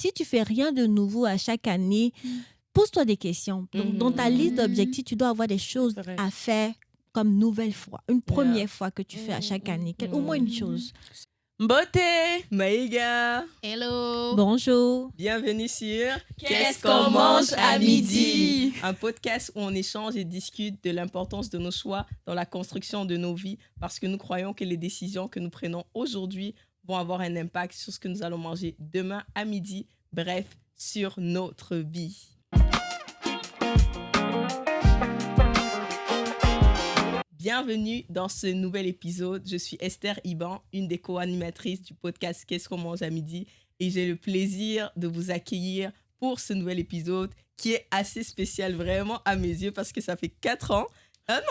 Si tu fais rien de nouveau à chaque année, pose-toi des questions. Donc, dans ta liste d'objectifs, tu dois avoir des choses à faire comme nouvelle fois, une première fois que tu fais à chaque année, au moins une chose. Beauté, Maïga, Hello. Bonjour. bienvenue sur Qu'est-ce qu'on mange à midi? Un podcast où on échange et discute de l'importance de nos choix dans la construction de nos vies parce que nous croyons que les décisions que nous prenons aujourd'hui vont avoir un impact sur ce que nous allons manger demain à midi, bref, sur notre vie. Bienvenue dans ce nouvel épisode. Je suis Esther Iban, une des co-animatrices du podcast Qu'est-ce qu'on mange à midi et j'ai le plaisir de vous accueillir pour ce nouvel épisode qui est assez spécial vraiment à mes yeux parce que ça fait 4 ans.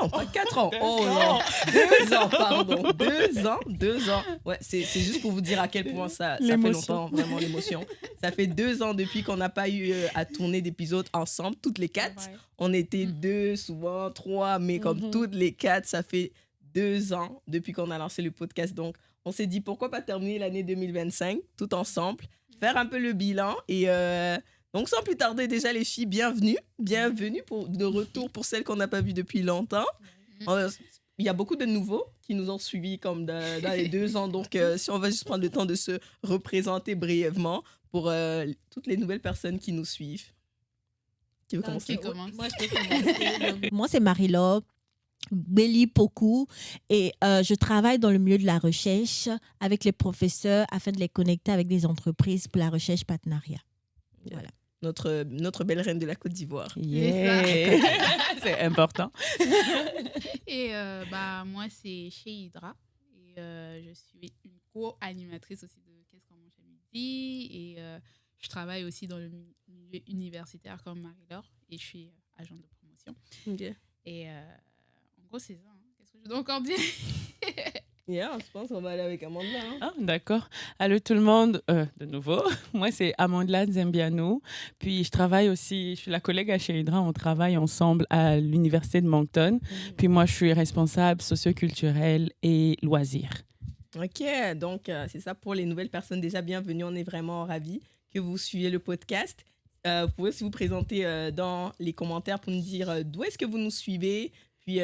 Non, pas 4 ans. Oh non, 2 ans, pardon. 2 ans. Ouais, c'est juste pour vous dire à quel point ça fait longtemps, vraiment l'émotion. Ça fait 2 ans depuis qu'on n'a pas eu à tourner d'épisodes ensemble, toutes les 4. Ouais. On était 2, souvent 3, mais comme toutes les 4, ça fait 2 ans depuis qu'on a lancé le podcast. Donc, on s'est dit pourquoi pas terminer l'année 2025 tout ensemble, faire un peu le bilan et... Donc, sans plus tarder, déjà, les filles, bienvenue de retour pour celles qu'on n'a pas vues depuis longtemps. Il y a beaucoup de nouveaux qui nous ont suivis comme dans les 2 ans. Donc, si on va juste prendre le temps de se représenter brièvement pour toutes les nouvelles personnes qui nous suivent. Qui veut commencer? Moi, je peux commencer. Moi, c'est Marie-Laure Belli Poku et je travaille dans le milieu de la recherche avec les professeurs afin de les connecter avec des entreprises pour la recherche partenariat. Voilà. Notre belle reine de la Côte d'Ivoire. Yeah. C'est important. Et moi, c'est chez Hydra. Et je suis une co-animatrice aussi de Qu'est-ce qu'on mange à midi. Et je travaille aussi dans le milieu universitaire comme Marie-Laure. Et je suis agente de promotion. Okay. Et en gros, c'est ça. Hein. Qu'est-ce que je dois encore dire? Yeah, je pense qu'on va aller avec Amandla. Hein? Ah, d'accord. Allô tout le monde, de nouveau. Moi, c'est Amandla Zembiano. Puis, je suis la collègue à chez Hydra. On travaille ensemble à l'Université de Moncton. Puis, moi, je suis responsable socioculturelle et loisirs. OK, donc c'est ça pour les nouvelles personnes. Déjà, bienvenue. On est vraiment ravis que vous suiviez le podcast. Vous pouvez aussi vous présenter dans les commentaires pour nous dire d'où est-ce que vous nous suivez. Puis,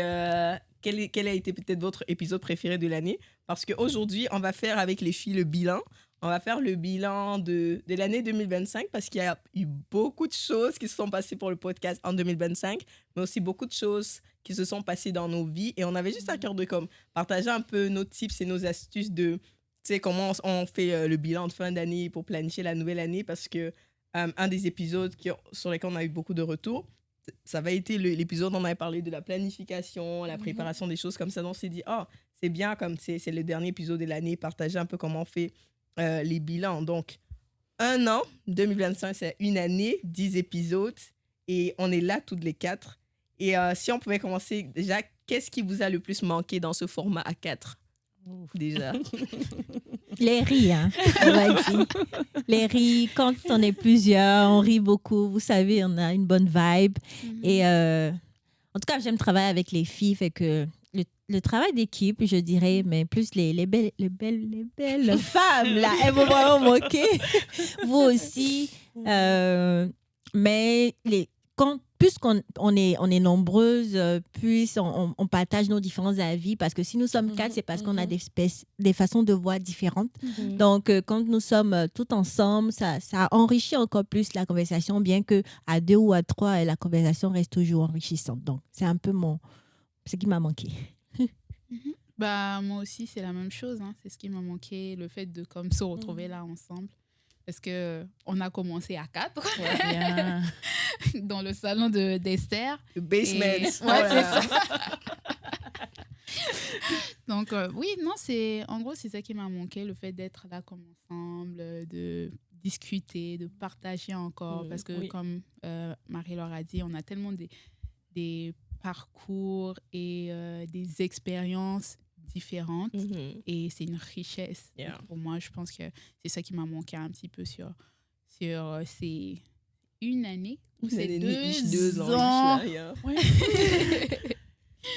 quel a été peut-être votre épisode préféré de l'année? Parce qu'aujourd'hui, on va faire avec les filles le bilan. On va faire le bilan de l'année 2025 parce qu'il y a eu beaucoup de choses qui se sont passées pour le podcast en 2025, mais aussi beaucoup de choses qui se sont passées dans nos vies. Et on avait juste à cœur de partager un peu nos tips et nos astuces de comment on fait le bilan de fin d'année pour planifier la nouvelle année parce que un des épisodes sur lesquels on a eu beaucoup de retours, ça va être l'épisode où on avait parlé de la planification, la préparation des choses comme ça. Donc, on s'est dit, c'est bien comme c'est le dernier épisode de l'année, partager un peu comment on fait les bilans. Donc, 1 an, 2025, c'est une année, 10 épisodes et on est là toutes les 4. Et si on pouvait commencer, déjà, qu'est-ce qui vous a le plus manqué dans ce format à 4? Déjà. Les rires, hein, on va dire. Les rires, quand on est plusieurs, on rit beaucoup. Vous savez, on a une bonne vibe. Et en tout cas, j'aime travailler avec les filles. Fait que le travail d'équipe, je dirais, mais plus les belles femmes, là, elles vont vraiment manquer. Vous aussi. Mais plus on est nombreuses, plus on partage nos différents avis, parce que si nous sommes 4, c'est parce qu'on a des façons de voir différentes. Donc, quand nous sommes tout ensemble, ça enrichit encore plus la conversation, bien qu'à 2 ou à 3, la conversation reste toujours enrichissante. Donc, c'est un peu ce qui m'a manqué. Moi aussi, c'est la même chose. Hein. C'est ce qui m'a manqué, le fait de se retrouver là ensemble. Parce qu'on a commencé à 4 dans le salon d'Esther. Le basement. Et... Ouais, c'est ça. Donc, en gros, c'est ça qui m'a manqué, le fait d'être là comme ensemble, de discuter, de partager encore. Parce que, comme Marie-Laure a dit, on a tellement des parcours et des expériences différentes et c'est une richesse. Yeah. Pour moi, je pense que c'est ça qui m'a manqué un petit peu sur ces une année ou ces 2 ans. Là, yeah.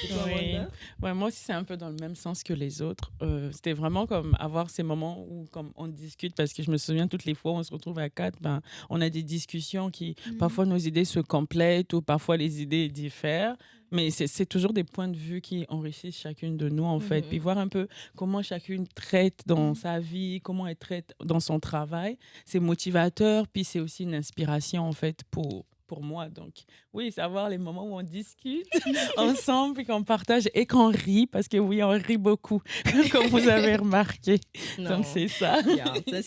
Et toi, Amanda? Ouais, moi aussi, c'est un peu dans le même sens que les autres. C'était vraiment comme avoir ces moments où comme on discute, parce que je me souviens toutes les fois où on se retrouve à 4, ben, on a des discussions qui, parfois nos idées se complètent ou parfois les idées diffèrent. Mais c'est toujours des points de vue qui enrichissent chacune de nous, en fait. Puis voir un peu comment chacune traite dans sa vie, comment elle traite dans son travail. C'est motivateur, puis c'est aussi une inspiration, en fait, pour moi. Donc, oui, savoir les moments où on discute ensemble et qu'on partage et qu'on rit, parce que oui, on rit beaucoup, comme vous avez remarqué. Non. Donc, c'est ça. Yeah, ça,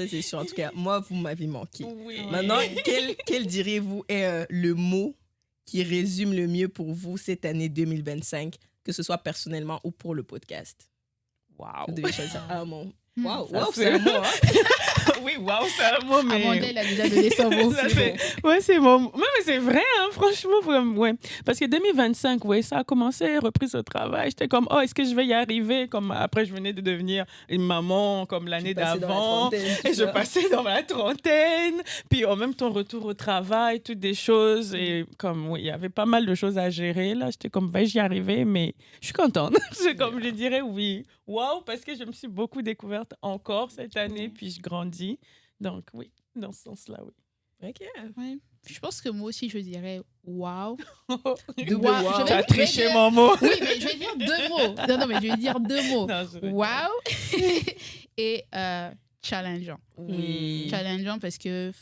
c'est sûr. En tout cas, moi, vous m'avez manqué. Oui. Maintenant, quel diriez-vous est le mot qui résume le mieux pour vous cette année 2025, que ce soit personnellement ou pour le podcast? Wow. Vous devez choisir un mot. Wow, Ça, c'est un mot, hein? Oui, wow, c'est un mot, mais... Amanda, elle a déjà donné son mot. Ça c'est fait- bon. Ouais, c'est bon. Ouais, mais c'est vrai, hein, franchement. Ouais. Parce que 2025, ouais, ça a commencé, reprise au travail. J'étais comme, oh, est-ce que je vais y arriver? Comme après, je venais de devenir une maman comme l'année Passé dans la d'avant. trentaine, tout Et je ça. passais dans la trentaine. Puis en même temps, retour au travail, toutes des choses. Et comme, oui, il y avait pas mal de choses à gérer. Là, j'étais comme, j'y arriver, mais je suis contente. Comme je dirais, oui. Waouh, parce que je me suis beaucoup découverte encore cette année, puis je grandis. Donc, oui, dans ce sens-là, oui. OK. Ouais. Je pense que moi aussi, je dirais waouh. Double Wow. wow. Je Tu as vais triché dire- mon mot. Oui, mais je vais dire deux mots. Non, mais je vais dire deux mots. Non, je rigole. Waouh et challengeant. Oui. Challengeant parce que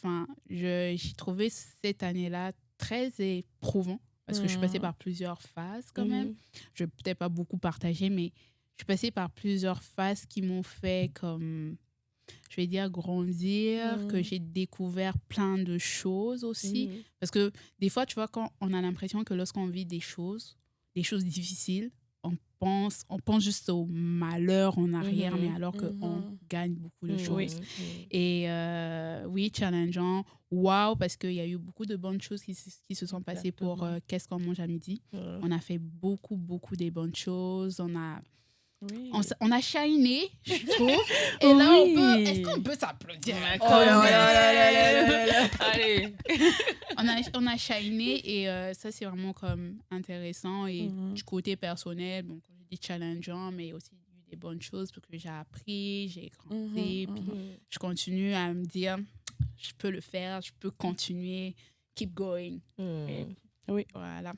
j'ai trouvé cette année-là très éprouvant parce que je suis passée par plusieurs phases quand même. Je vais peut-être pas beaucoup partager, mais je suis passée par plusieurs phases qui m'ont fait comme, je vais dire, grandir, que j'ai découvert plein de choses aussi. Parce que des fois, tu vois, quand on a l'impression que lorsqu'on vit des choses difficiles, on pense juste au malheur en arrière, mais alors qu'on gagne beaucoup de choses. Et oui, challengeant. Waouh, parce qu'il y a eu beaucoup de bonnes choses qui se sont passées pour Qu'est-ce qu'on mange à midi. On a fait beaucoup, beaucoup de bonnes choses. Oui. On a shiné, je trouve. Et là, est-ce qu'on peut s'applaudir? Oh là là. Allez. On a shiné et ça, c'est vraiment comme intéressant. Et du côté personnel, bon, comme je dis challengeant, mais aussi eu des bonnes choses parce que j'ai appris, j'ai grandi. Puis je continue à me dire, je peux le faire, je peux continuer, keep going. Oui. Voilà.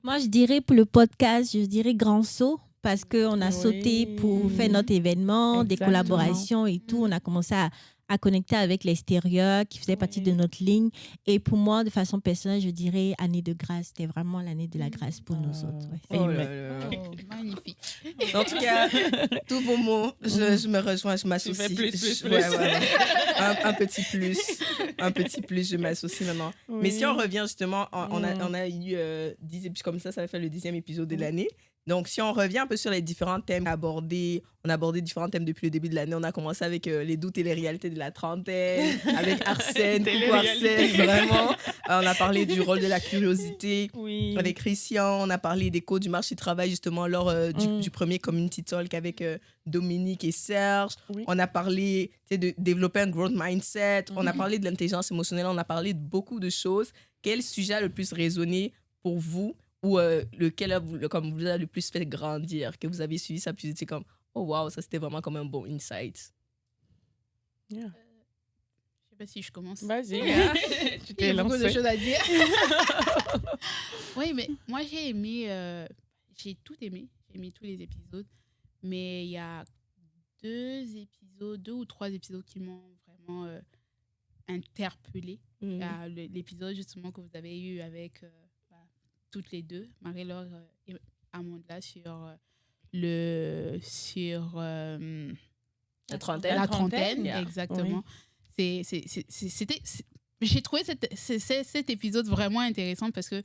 Moi, je dirais pour le podcast, je dirais grand saut parce qu'on a sauté pour faire notre événement, des Exactement. collaborations et tout. On a commencé à connecter avec l'extérieur qui faisait partie de notre ligne. Et pour moi, de façon personnelle, je dirais année de grâce. C'était vraiment l'année de la grâce pour nous autres. Ouais. Oh là là. Oh, magnifique. En tout cas, tous vos mots, je me rejoins, je m'associe. Tu fais plus. Ouais. Un petit plus, je m'associe maintenant. Oui. Mais si on revient justement, on a eu 10 épisodes comme ça va faire le 10e épisode de l'année. Donc, si on revient un peu sur les différents thèmes abordés, on a abordé différents thèmes depuis le début de l'année. On a commencé avec les doutes et les réalités de la trentaine, avec Arsène, coucou Arsène, vraiment. On a parlé du rôle de la curiosité avec Christian. On a parlé des codes du marché du travail, justement, lors du premier Community Talk avec Dominique et Serge. Oui. On a parlé de développer un growth mindset. On a parlé de l'intelligence émotionnelle. On a parlé de beaucoup de choses. Quel sujet a le plus résonné pour vous? Ou lequel comme vous a le plus fait grandir, que vous avez suivi ça, puis vous étiez comme, oh wow, ça c'était vraiment comme un bon insight. Je sais pas si je commence. Vas-y. Tu t'es lancé. Il y a beaucoup de choses à dire. Oui, mais moi j'ai aimé, j'ai tout aimé. J'ai aimé tous les épisodes. Mais il y a deux ou trois épisodes qui m'ont vraiment interpellée. Il y a l'épisode justement que vous avez eu avec... toutes les deux, Marie-Laure et Amanda, sur la trentaine. La trentaine, yeah. Exactement. Oui. J'ai trouvé cet épisode vraiment intéressant parce que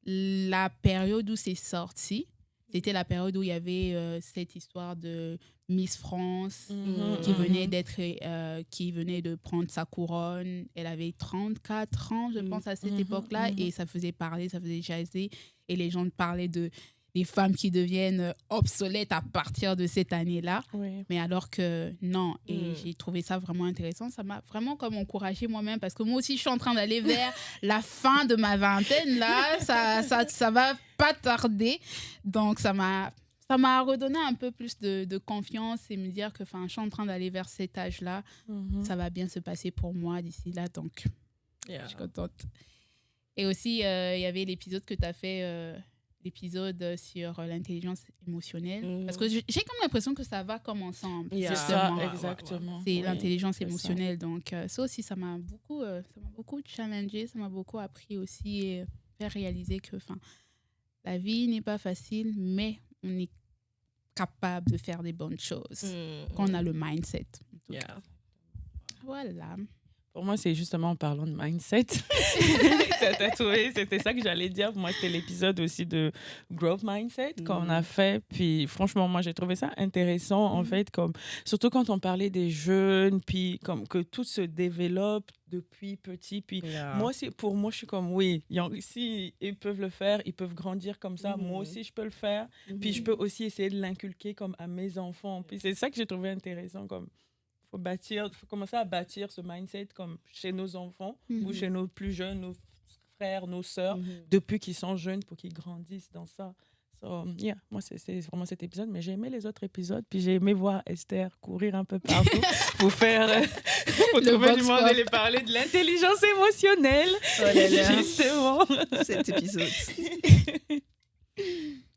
la période où c'est sorti, c'était la période où il y avait cette histoire de Miss France qui venait de prendre sa couronne. Elle avait 34 ans, je pense, à cette époque-là. Et ça faisait parler, ça faisait jaser. Et les gens parlaient des des femmes qui deviennent obsolètes à partir de cette année-là. Oui. Mais alors que non, et j'ai trouvé ça vraiment intéressant. Ça m'a vraiment comme encouragée moi-même parce que moi aussi, je suis en train d'aller vers la fin de ma vingtaine. Là, ça va pas tarder. Donc, ça m'a redonné un peu plus de confiance et me dire que je suis en train d'aller vers cet âge-là. Ça va bien se passer pour moi d'ici là. Donc, je suis contente. Et aussi, il y avait l'épisode que tu as fait, l'épisode sur l'intelligence émotionnelle. Parce que j'ai comme l'impression que ça va comme ensemble. Ça, exactement. C'est l'intelligence émotionnelle. Donc, ça aussi, ça m'a beaucoup challengée. Ça m'a beaucoup appris aussi et fait réaliser que la vie n'est pas facile, mais on est capable de faire des bonnes choses quand on a le mindset. En tout cas. Voilà. Pour moi, c'est justement en parlant de mindset. C'était ça que j'allais dire. Pour moi, c'était l'épisode aussi de Growth Mindset qu'on a fait. Puis franchement, moi, j'ai trouvé ça intéressant, en fait, surtout quand on parlait des jeunes, puis comme que tout se développe depuis petit. Puis pour moi, je suis comme, oui, si ils peuvent le faire, ils peuvent grandir comme ça. Moi aussi, je peux le faire. Puis je peux aussi essayer de l'inculquer comme à mes enfants. Puis c'est ça que j'ai trouvé intéressant, comme faut commencer à bâtir ce mindset comme chez nos enfants ou chez nos plus jeunes, nos frères, nos sœurs, depuis qu'ils sont jeunes pour qu'ils grandissent dans ça. Moi, c'est vraiment cet épisode, mais j'ai aimé les autres épisodes, puis j'ai aimé voir Esther courir un peu partout pour trouver du monde et les parler de l'intelligence émotionnelle. Oh là là. Justement. Cet épisode.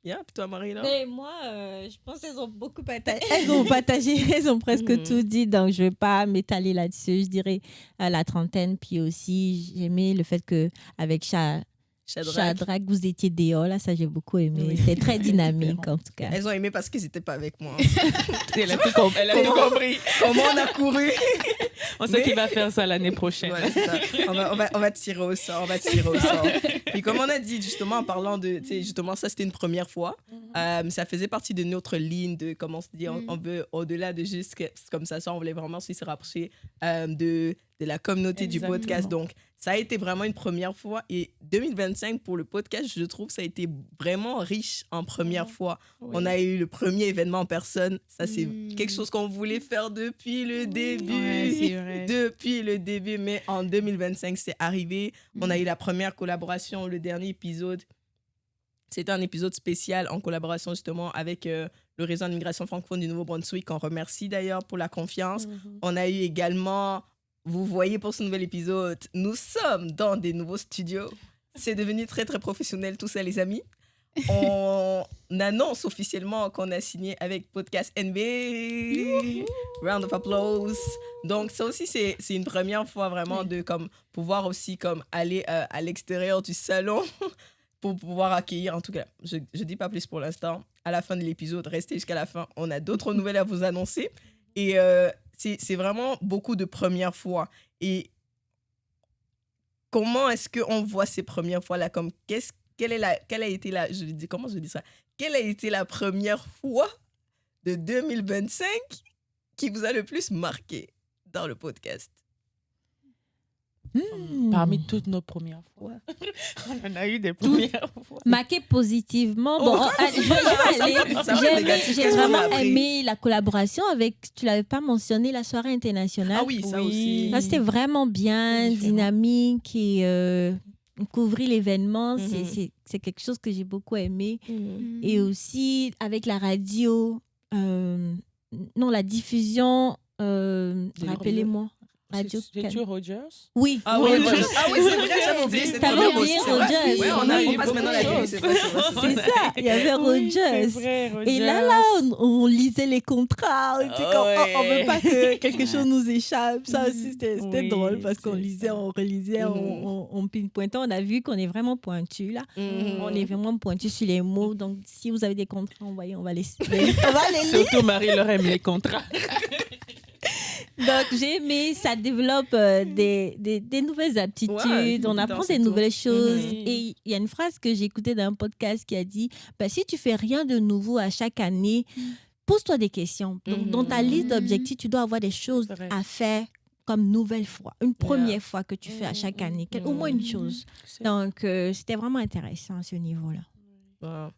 Puis toi, Marie-là? Et moi, je pense qu'elles ont beaucoup partagé. Elles ont presque tout dit, donc je ne vais pas m'étaler là-dessus. Je dirais à la trentaine. Puis aussi, j'ai aimé le fait qu'avec Shadrach, vous étiez dehors. Là, ça, j'ai beaucoup aimé. Oui. C'était très dynamique, en tout cas. Elles ont aimé parce qu'ils n'étaient pas avec moi. Elle a tout compris. Comment on a couru. On sait qu'il va faire ça l'année prochaine. Ouais, c'est ça. On va tirer au sort. Puis comme on a dit, justement, en parlant de... Justement, ça, c'était une première fois. Ça faisait partie de notre ligne de, comment on se dit, on veut, au-delà de juste comme ça, on voulait vraiment aussi se rapprocher de la communauté du podcast. Donc, ça a été vraiment une première fois. Et 2025, pour le podcast, je trouve que ça a été vraiment riche en première fois. Oui. On a eu le premier événement en personne. Ça, c'est quelque chose qu'on voulait faire depuis le début. Ouais, c'est vrai. Depuis le début. Mais en 2025, c'est arrivé. On a eu la première collaboration, le dernier épisode. C'était un épisode spécial en collaboration justement avec le réseau d'immigration francophone du Nouveau-Brunswick. On remercie d'ailleurs pour la confiance. On a eu également... Vous voyez pour ce nouvel épisode, nous sommes dans des nouveaux studios. C'est devenu très, très professionnel, tout ça, les amis. On annonce officiellement qu'on a signé avec Podcast NB. Round of applause. Donc, ça aussi, c'est une première fois vraiment de pouvoir aussi aller à l'extérieur du salon pour pouvoir accueillir. En tout cas, je ne dis pas plus pour l'instant. À la fin de l'épisode, restez jusqu'à la fin. On a d'autres nouvelles à vous annoncer. Et... c'est vraiment beaucoup de premières fois. Et comment est-ce qu'on voit ces premières fois-là? Quelle a été la première fois de 2025 qui vous a le plus marqué dans le podcast? Parmi toutes nos premières fois. On en a eu des premières fois. Marqué positivement. J'ai vraiment aimé la collaboration avec, tu ne l'avais pas mentionné, la soirée internationale. Ah oui, ça aussi. Là, c'était vraiment bien, dynamique et couvrir l'événement. C'est quelque chose que j'ai beaucoup aimé. Et aussi avec la radio, la diffusion, rappelez-moi. C'est-tu Rogers? Oui. Ah oui, Rogers. Ah oui, c'est vrai, j'avais oublié. T'avais oublié Rogers. Oui, on passe maintenant à la télé, c'est ça, il y avait Rogers. Vrai, et là, on lisait les contrats. On était on ne veut pas que quelque chose nous échappe. Ça aussi, c'était drôle parce qu'on lisait, on relisait, on pinpointait. On a vu qu'on est vraiment pointu là. On est vraiment pointu sur les mots. Donc, si vous avez des contrats, on va les lire. Surtout Marie-Laure aime les contrats. Donc, j'ai aimé, ça développe des nouvelles aptitudes, on apprend des nouvelles choses. Et il y a une phrase que j'ai écoutée dans un podcast qui a dit, si tu fais rien de nouveau à chaque année, pose-toi des questions. Donc, dans ta liste d'objectifs, tu dois avoir des choses à faire comme nouvelle fois, une première fois que tu fais à chaque année, au moins une chose. Donc, c'était vraiment intéressant à ce niveau-là.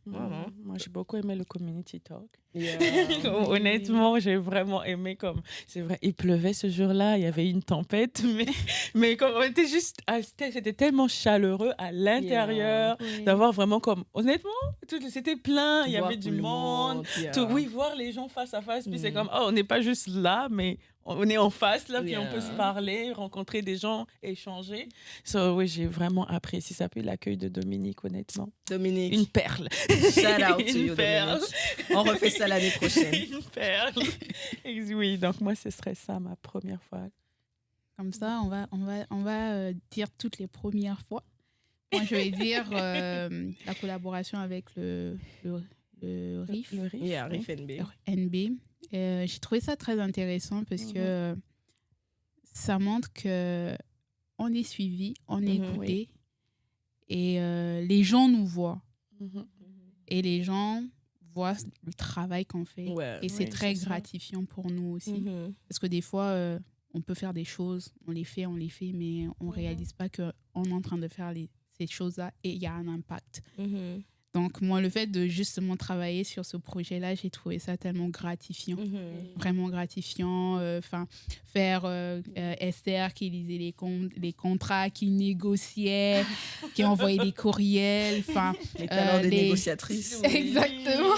Moi, j'ai beaucoup aimé le community talk. Yeah. Honnêtement, j'ai vraiment aimé comme... C'est vrai, il pleuvait ce jour-là, il y avait une tempête, mais comme on était juste... C'était tellement chaleureux à l'intérieur, d'avoir vraiment comme... Honnêtement, c'était plein, il y avait du monde. Oui, voir les gens face à face, puis c'est comme, oh, on n'est pas juste là, mais... On est en face, là, puis on peut se parler, rencontrer des gens, échanger. Oui, j'ai vraiment apprécié ça. Puis l'accueil de Dominique, honnêtement. Dominique. Une perle. Shout out to you, Dominique. On refait ça l'année prochaine. Une perle. Oui, donc moi, ce serait ça, ma première fois. Comme ça, on va dire toutes les premières fois. Moi, je vais dire la collaboration avec le RIF. Le RIF. Yeah, RIF NB. J'ai trouvé ça très intéressant parce que ça montre qu'on est suivi, on est écouté et les gens nous voient. Et les gens voient le travail qu'on fait. Et c'est très gratifiant pour nous aussi. Parce que des fois, on peut faire des choses, on les fait, mais on ne réalise pas qu'on est en train de faire ces choses-là et il y a un impact. Donc, moi, le fait de justement travailler sur ce projet-là, j'ai trouvé ça tellement gratifiant. Vraiment gratifiant. Faire Esther qui lisait les contrats, qui négociait, qui envoyait des courriels. Les talents des négociatrices. Exactement.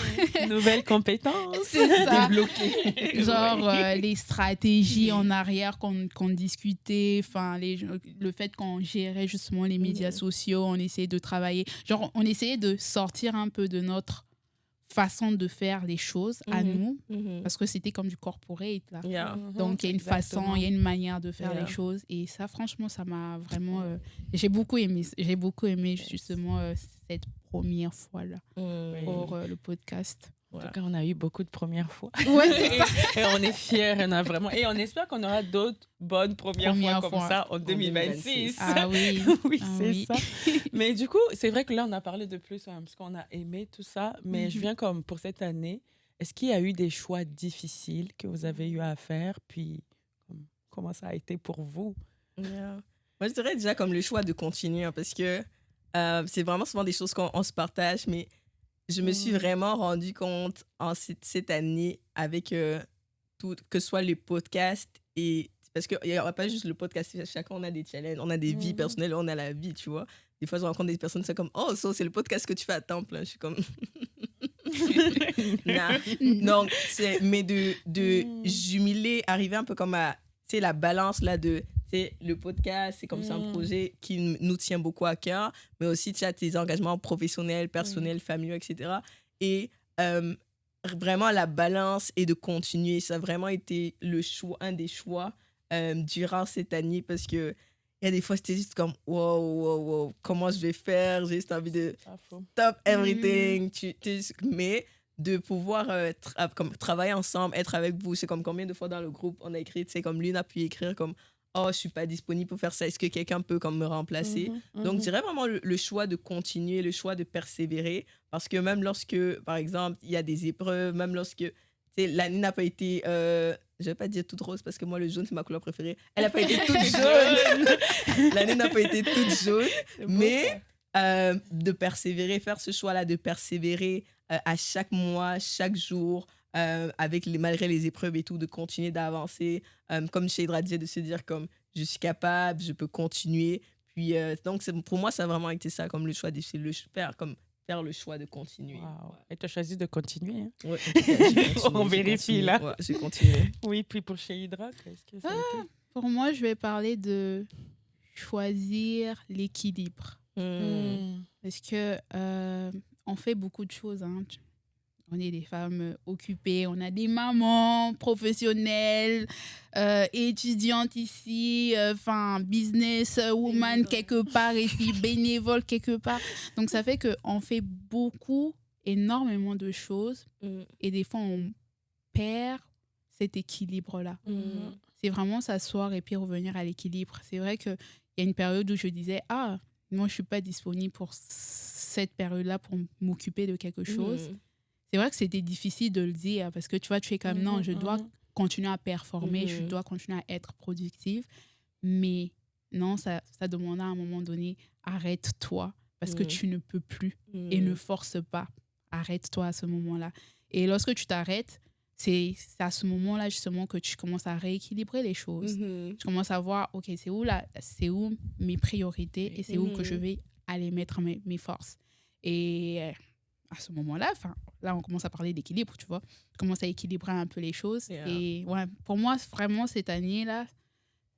Nouvelles compétences. C'est ça. Débloquées. Genre, les stratégies en arrière qu'on discutait. Le fait qu'on gérait justement les médias sociaux, on essayait de travailler. Genre, on essayait de sortir un peu de notre façon de faire les choses à nous, parce que c'était comme du corporate là. Donc il y a une façon, il y a une manière de faire les choses et ça franchement ça m'a vraiment j'ai beaucoup aimé justement cette première fois là pour le podcast. En tout cas, on a eu beaucoup de premières fois. Et on est fiers, et on espère qu'on aura d'autres bonnes premières fois comme ça en 2026. Ah oui. C'est ça. Mais du coup, c'est vrai que là, on a parlé de plus parce qu'on a aimé tout ça. Mais je viens comme pour cette année, est-ce qu'il y a eu des choix difficiles que vous avez eu à faire? Puis, comment ça a été pour vous? Moi, je dirais déjà comme le choix de continuer parce que c'est vraiment souvent des choses qu'on se partage, mais je me suis vraiment rendu compte en cette année avec tout, que ce soit les podcasts et parce qu'il n'y aura pas juste le podcast, chacun on a des challenges, on a des vies personnelles, on a la vie, tu vois. Des fois, je rencontre des personnes, c'est comme, oh, c'est le podcast que tu fais à temps plein. Je suis comme, non. Donc, mais de jumeler, arriver un peu comme à, tu sais, la balance là de, le podcast, c'est comme c'est un projet qui nous tient beaucoup à cœur, mais aussi tu as tes engagements professionnels, personnels, familiaux, etc. Et vraiment la balance et de continuer, ça a vraiment été un des choix durant cette année parce que il y a des fois c'était juste comme wow, comment je vais faire, j'ai juste envie de stop everything, mais de pouvoir comme travailler ensemble, être avec vous, c'est comme combien de fois dans le groupe on a écrit, tu sais, comme l'une a pu écrire comme oh, je suis pas disponible pour faire ça. Est-ce que quelqu'un peut comme me remplacer? Donc, je dirais vraiment le choix de continuer, le choix de persévérer. Parce que même lorsque, par exemple, il y a des épreuves, même lorsque l'année n'a pas été, je vais pas dire toute rose parce que moi, le jaune, c'est ma couleur préférée. Elle n'a pas été toute jaune. L'année n'a pas été toute jaune. Mais de persévérer, faire ce choix-là, de persévérer à chaque mois, chaque jour, malgré les épreuves et tout, de continuer d'avancer. Comme Sheidra disait, de se dire comme je suis capable, je peux continuer. Puis, donc, pour moi, ça a vraiment été ça, comme le choix de faire le choix de continuer. Wow. Et tu as choisi de continuer. Hein? Ouais, on vérifie là. Ouais, j'ai continué. Oui, puis pour Sheidra, qu'est-ce que ça a été? Pour moi, je vais parler de choisir l'équilibre. Parce que on fait beaucoup de choses, hein. On est des femmes occupées, on a des mamans professionnelles, étudiantes ici, business woman quelque part ici, bénévole quelque part. Donc, ça fait qu'on fait énormément de choses et des fois, on perd cet équilibre-là. C'est vraiment s'asseoir et puis revenir à l'équilibre. C'est vrai qu'il y a une période où je disais, moi, je ne suis pas disponible pour cette période-là pour m'occuper de quelque chose. C'est vrai que c'était difficile de le dire parce que tu vois, tu es comme non, je dois continuer à performer, je dois continuer à être productive. Mais non, ça demande à un moment donné, arrête-toi parce que tu ne peux plus et ne force pas. Arrête-toi à ce moment-là. Et lorsque tu t'arrêtes, c'est à ce moment-là justement que tu commences à rééquilibrer les choses. Tu commences à voir, OK, c'est où mes priorités et c'est où que je vais aller mettre mes forces. Et à ce moment-là, là, on commence à parler d'équilibre, tu vois. Je commence à équilibrer un peu les choses. Et ouais, pour moi, vraiment, cette année-là,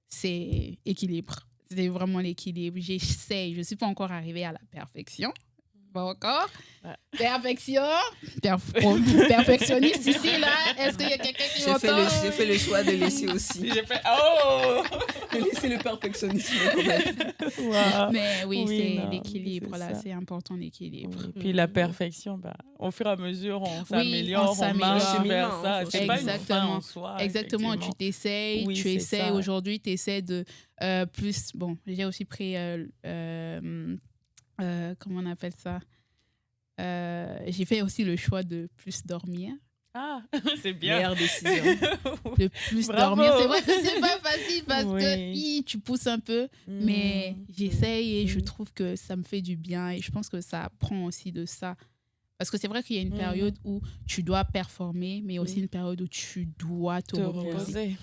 c'est équilibre. C'est vraiment l'équilibre. J'essaye. Je ne suis pas encore arrivée à la perfection. Pas encore. Perfection. Perfectionniste ici, là. Est-ce qu'il y a quelqu'un qui m'entend? J'ai fait le choix de laisser aussi. De laisser le perfectionnisme quand même. Wow. Mais oui, c'est l'équilibre, là. C'est important, l'équilibre. Oui. Puis la perfection, au fur et à mesure, on s'améliore, on marche vers ça. C'est pas une fin en soi. Exactement. Tu t'essayes, tu essaies. Aujourd'hui, tu essaies de plus... Bon, j'ai aussi pris... comment on appelle ça? J'ai fait aussi le choix de plus dormir. Ah, c'est bien. Meilleure décision. De plus dormir. C'est vrai que c'est pas facile parce que tu pousses un peu, mais j'essaye et je trouve que ça me fait du bien et je pense que ça prend aussi de ça. Parce que c'est vrai qu'il y a une période où tu dois performer, mais aussi une période où tu dois te reposer.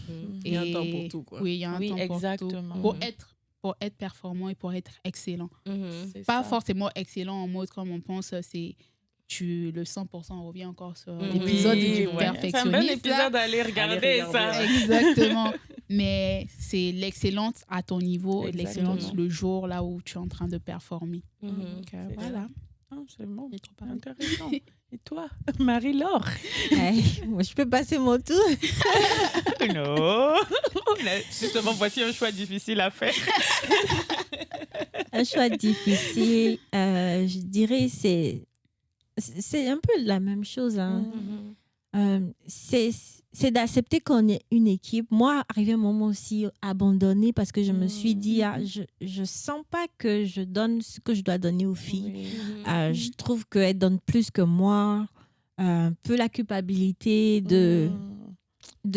Il y a un temps pour tout, quoi. Oui, il y a un temps exactement. pour tout. Pour être performant et pour être excellent. Pas forcément excellent en mode comme on pense, c'est le 100% revient encore sur l'épisode du perfectionniste. C'est un bel épisode à aller regarder ça. Exactement. Mais c'est l'excellence à ton niveau et l'excellence le jour là où tu es en train de performer. Donc, voilà. C'est bon, intéressant. Et toi, Marie-Laure? Moi, je peux passer mon tour. Non. Justement, voici un choix difficile à faire. Un choix difficile, je dirais, c'est un peu la même chose. Hein. C'est d'accepter qu'on est une équipe. Moi, arrivé un moment aussi abandonné parce que je me suis dit, je sens pas que je donne ce que je dois donner aux filles. Je trouve qu'elles donnent plus que moi. Un peu la culpabilité de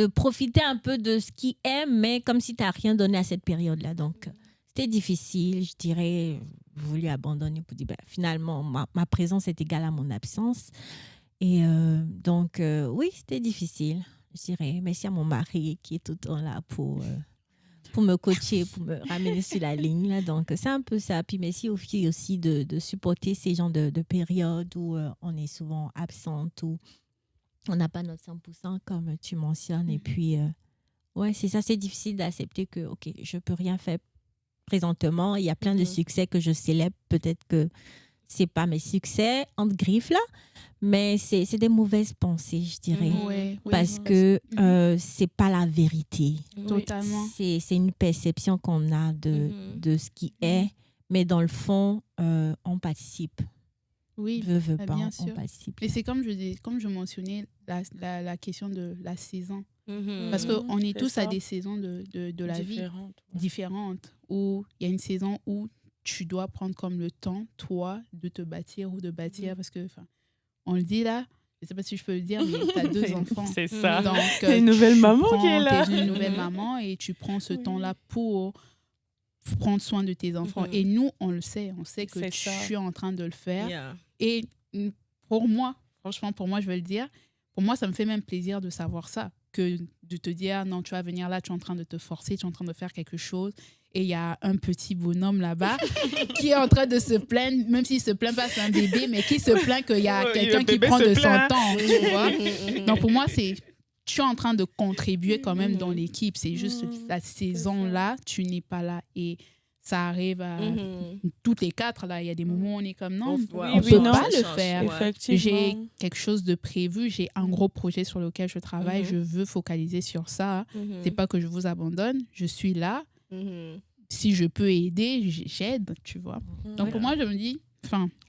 profiter un peu de ce qu'ils aiment, mais comme si tu n'as rien donné à cette période-là. Donc, c'était difficile, je dirais. Voulu abandonner pour dire, finalement, ma présence est égale à mon absence. Et donc, oui, c'était difficile, je dirais. Merci à mon mari qui est tout le temps là pour me coacher, pour me ramener sur la ligne. Là. Donc, c'est un peu ça. Puis merci aux filles aussi de supporter ces genres de périodes où on est souvent absente, où on n'a pas notre 100%, comme tu mentionnes. Et puis, ouais, c'est ça, c'est difficile d'accepter que, OK, je ne peux rien faire présentement. Il y a plein de succès que je célèbre. Peut-être que c'est pas mes succès entre griffes là, mais c'est des mauvaises pensées, je dirais, parce que c'est pas la vérité. Totalement. C'est une perception qu'on a de ce qui est, mais dans le fond, on participe. Oui, veut pas, bien on sûr. participe. Et c'est comme je mentionnais la question de la saison. Parce qu'on est tous à des saisons de la vie différentes, où il y a une saison où tu dois prendre comme le temps, toi, de te bâtir ou de bâtir, parce que, on le dit là, je ne sais pas si je peux le dire, mais tu as 2 enfants. C'est ça. Donc, c'est une nouvelle maman qui est là. Tu es une nouvelle maman et tu prends ce temps-là pour prendre soin de tes enfants. Et nous, on le sait. On sait que tu es en train de le faire. Et pour moi, franchement, je vais le dire, pour moi, ça me fait même plaisir de savoir ça, que de te dire, non, tu vas venir là, tu es en train de te forcer, tu es en train de faire quelque chose. Et il y a un petit bonhomme là-bas qui est en train de se plaindre, même s'il ne se plaint pas, c'est un bébé, mais qui se plaint qu'il y a quelqu'un qui prend de son temps, tu vois. Donc pour moi, tu es en train de contribuer quand même dans l'équipe. C'est juste la saison-là, tu n'es pas là. Et ça arrive à toutes les 4. Là. Il y a des moments où on est comme, non, on ne peut pas le faire. J'ai quelque chose de prévu, j'ai un gros projet sur lequel je travaille, je veux focaliser sur ça. Ce n'est pas que je vous abandonne, je suis là. Si je peux aider, j'aide, tu vois. Donc pour moi, je me dis,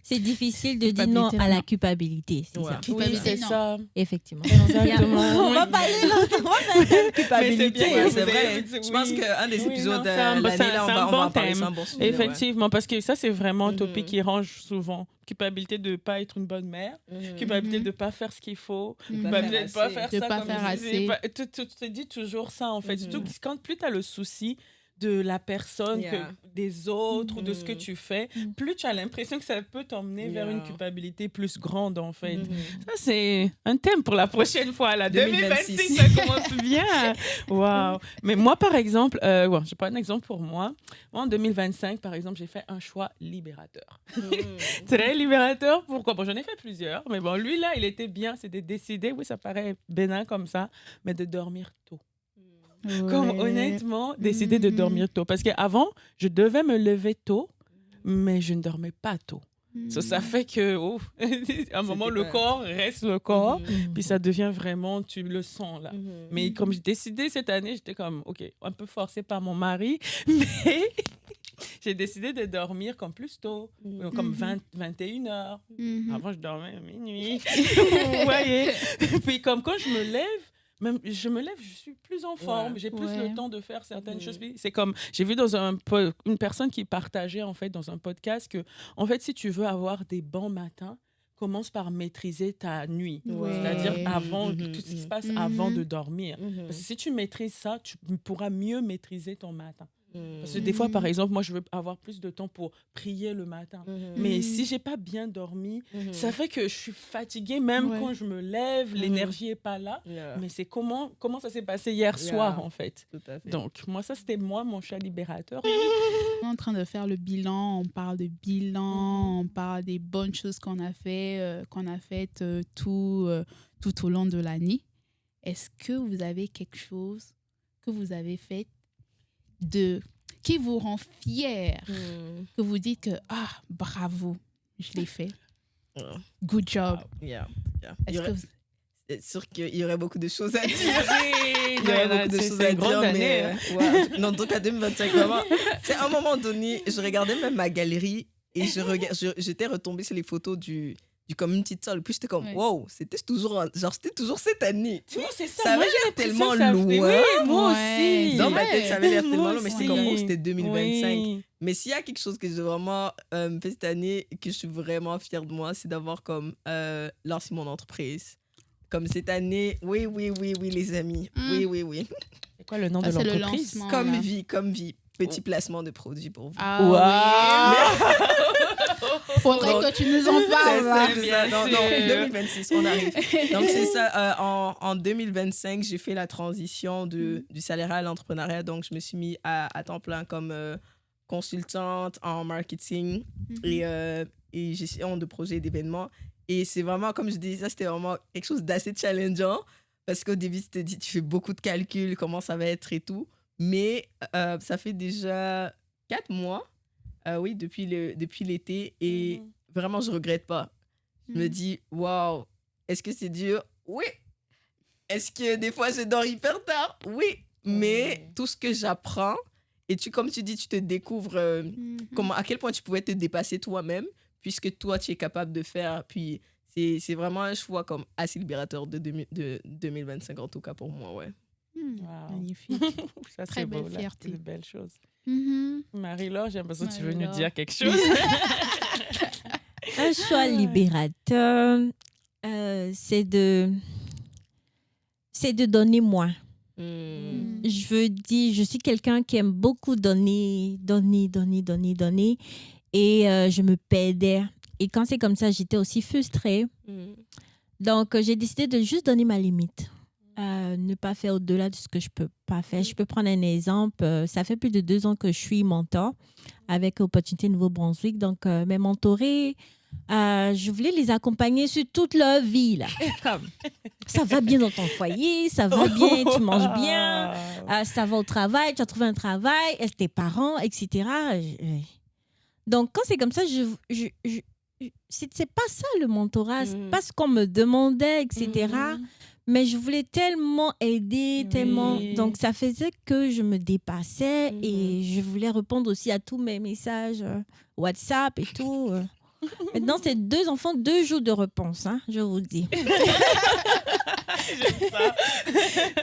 c'est difficile de dire non à la culpabilité. C'est ça. Oui, c'est ça. Effectivement. Exactement. On va parler de la culpabilité. C'est vrai. Je pense qu'un des épisodes de l'année, là, on va en parler. C'est un bon sujet. Effectivement, parce que ça, c'est vraiment un topic qui range souvent. Culpabilité de ne pas être une bonne mère, culpabilité de ne pas faire ce qu'il faut, culpabilité de ne pas faire ça. Assez. Tu te dis toujours ça, en fait. Surtout quand plus tu as le souci de la personne Yeah. que des autres ou de ce que tu fais, plus tu as l'impression que ça peut t'emmener vers une Yeah. culpabilité plus grande, en fait. Mhm. Ça, c'est un thème pour la prochaine fois, là. 2026. 2026, ça commence bien. Waouh. Mais moi, par exemple, je prends un exemple pour moi. Moi, en 2025, par exemple, j'ai fait un choix libérateur. Très libérateur. Pourquoi? Bon, j'en ai fait plusieurs. Mais bon, lui, là, il était bien. C'est de décider, oui, ça paraît bénin comme ça, mais de dormir tôt. Comme honnêtement, décider de dormir tôt. Parce qu'avant, je devais me lever tôt, mais je ne dormais pas tôt. Ça fait que, à un moment, le corps reste le corps, puis ça devient vraiment, tu le sens là. Mais comme j'ai décidé cette année, j'étais comme, OK, un peu forcée par mon mari, mais j'ai décidé de dormir comme plus tôt, comme 21 heures. Avant, je dormais à minuit. Vous voyez? Puis comme quand je me lève, je suis plus en forme, j'ai plus le temps de faire certaines choses. C'est comme, j'ai vu dans une personne qui partageait en fait dans un podcast que, en fait, si tu veux avoir des bons matins, commence par maîtriser ta nuit. C'est-à-dire avant, tout ce qui se passe avant de dormir. Parce que si tu maîtrises ça, tu pourras mieux maîtriser ton matin. Parce que des fois, par exemple, moi, je veux avoir plus de temps pour prier le matin. Mais si j'ai pas bien dormi, ça fait que je suis fatiguée, même quand je me lève, l'énergie est pas là. Mais c'est comment ça s'est passé hier soir, en fait. Tout à fait. Donc, moi, ça, c'était mon choix libérateur. On est en train de faire le bilan, on parle de bilan, on parle des bonnes choses qu'on a faites tout au long de l'année. Est-ce que vous avez quelque chose que vous avez fait qui vous rend fier, que vous dites que bravo, je l'ai fait, good job. C'est sûr qu'il y aurait beaucoup de choses à dire. Il y aurait beaucoup de choses à dire, mais non, donc à 2025 vraiment. C'est à un moment donné, je regardais même ma galerie et j'étais retombée sur les photos du community tour, puis j'étais comme wow, c'était toujours cette année. Tu vois, c'est ça. Ça avait l'air tellement loin. Oui, moi aussi. Dans ma tête, ça avait l'air tellement loin, mais aussi. c'était comme wow, c'était 2025. Oui. Mais s'il y a quelque chose que j'ai vraiment fait cette année et que je suis vraiment fière de moi, c'est d'avoir comme lancé mon entreprise. Comme cette année, oui, les amis. Oui. C'est quoi le nom de l'entreprise? Comme vie. Petit placement de produits pour vous. Faudrait que tu nous en parles. C'est ça. Non, 2026, on arrive. Donc, c'est ça. En 2025, j'ai fait la transition du salariat à l'entrepreneuriat. Donc, je me suis mis à temps plein comme consultante en marketing et gestion de projets et d'événements. Et c'est vraiment, comme je disais, c'était vraiment quelque chose d'assez challengeant parce qu'au début, tu te dis, tu fais beaucoup de calculs, comment ça va être et tout. Mais ça fait déjà 4 mois, depuis l'été, et vraiment, je ne regrette pas. Je me dis, waouh, est-ce que c'est dur? Oui. Est-ce que des fois, je dors hyper tard? Oui. Mais tout ce que j'apprends, et comme tu dis, tu te découvres à quel point tu pouvais te dépasser toi-même, puisque toi, tu es capable de faire. Puis, c'est vraiment un choix comme assez libérateur de 2025, en tout cas pour moi, ouais. Wow. Magnifique. Ça, très belle fierté. C'est de belles choses. Mm-hmm. Marie-Laure, j'ai l'impression que tu veux nous dire quelque chose. Un choix libérateur, c'est de donner moins. Je veux dire, je suis quelqu'un qui aime beaucoup donner, et je me perdais. Et quand c'est comme ça, j'étais aussi frustrée. Donc, j'ai décidé de juste donner ma limite. Ne pas faire au-delà de ce que je peux pas faire. Je peux prendre un exemple. Ça fait plus de 2 ans que je suis mentor avec Opportunité Nouveau-Brunswick. Donc, mes mentorés, je voulais les accompagner sur toute leur vie. Là. Comme, ça va bien dans ton foyer, ça va bien, tu manges bien, ça va au travail, tu as trouvé un travail, tes parents, etc. Donc, quand c'est comme ça, c'est pas ça le mentorat, c'est pas ce qu'on me demandait, etc. Mais je voulais tellement aider, tellement... Donc, ça faisait que je me dépassais et je voulais répondre aussi à tous mes messages WhatsApp et tout. Maintenant, c'est 2 enfants, 2 jours de réponse, hein, je vous dis. J'aime ça.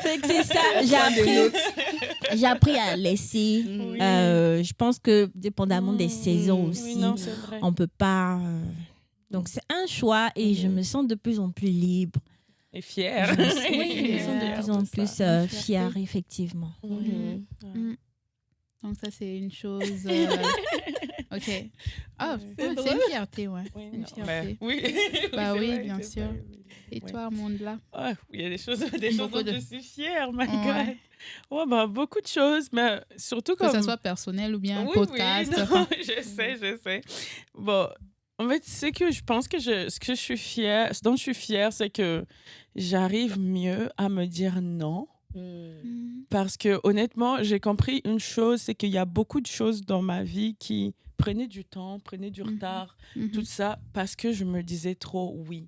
C'est ça. J'ai appris à laisser. Je pense que, dépendamment des saisons aussi, on ne peut pas... Donc, c'est un choix et je me sens de plus en plus libre. Et fière. Je me sens de plus en plus fière, effectivement. Donc ça, c'est une chose... OK. Ah, c'est une fierté, ouais. Oui, une fierté. oui. Bah oui, vrai, bien sûr. Vrai. Et toi, Amandla? Il y a des choses dont je suis fière, my God. Ouais, bah, beaucoup de choses, mais surtout comme... Que ça soit personnel ou bien un podcast. Oui, non, je sais. Bon, en fait, c'est que je pense que ce dont je suis fière, c'est que j'arrive mieux à me dire non. Parce que honnêtement, j'ai compris une chose, c'est qu'il y a beaucoup de choses dans ma vie qui prenaient du temps, prenaient du retard, tout ça, parce que je me disais trop oui.